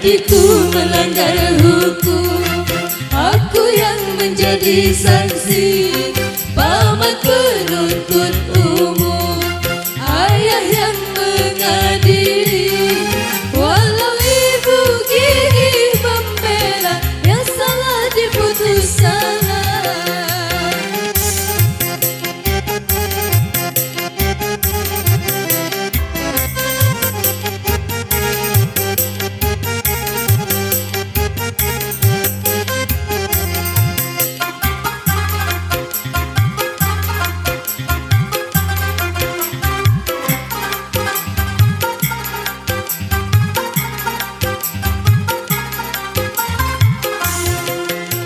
adikku melanggar hukum, aku yang menjadi saksi, paman penuntut umum, ayah yang mengadili, walau ibu gigih membela, yang salah diputus salah.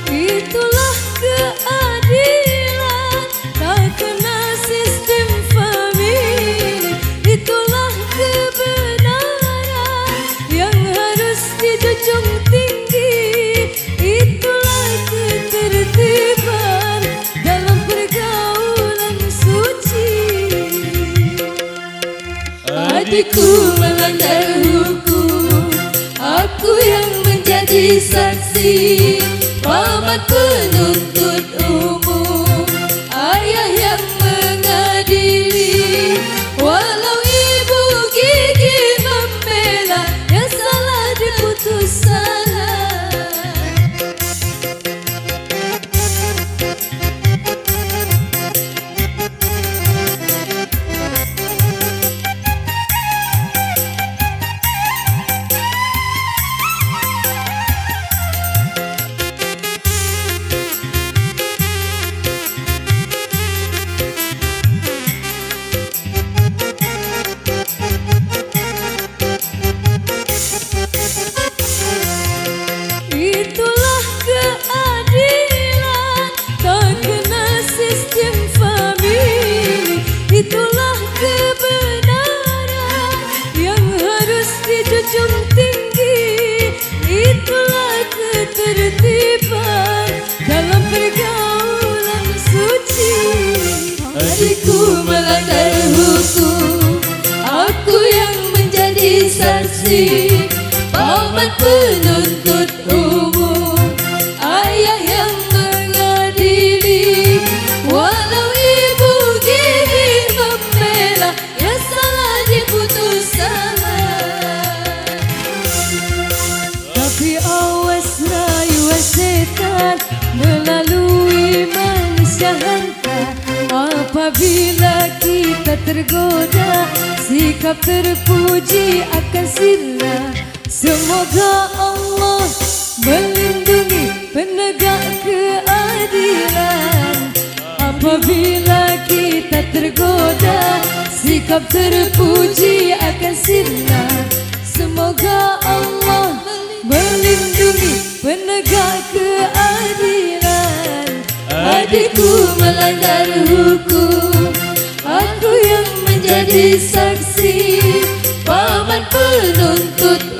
Itulah keadilan, tak kena sistem famili. Itulah kebenaran yang harus dijunjung tinggi. Itulah ketertiban dalam pergaulan suci. Adikku melanggar hukum, aku yang menjadi saksi, paman penuntut umum, ayah yang mengadili, walau ibu gigih membela, yang salah diputus salah. Itulah keadilan, tak kena sistem famili. Itulah kebenaran yang harus dijunjung tinggi. Itulah ketertiban dalam pergaulan suci. Adikku melanggar hukum, aku yang menjadi saksi, paman penuntut umum, ayah yang mengadili, walau ibu gigih membela, yang salah diputus salah. Tapi awas rayuan setan melalui manusia hantar, apabila kita tergoda, sikap terpuji akan sirna. Semoga Allah melindungi penegak keadilan. Apabila kita tergoda, sikap terpuji akan sirna. Semoga Allah melindungi penegak keadilan. Adikku melanggar hukum, aku yang menjadi saksi, paman penuntut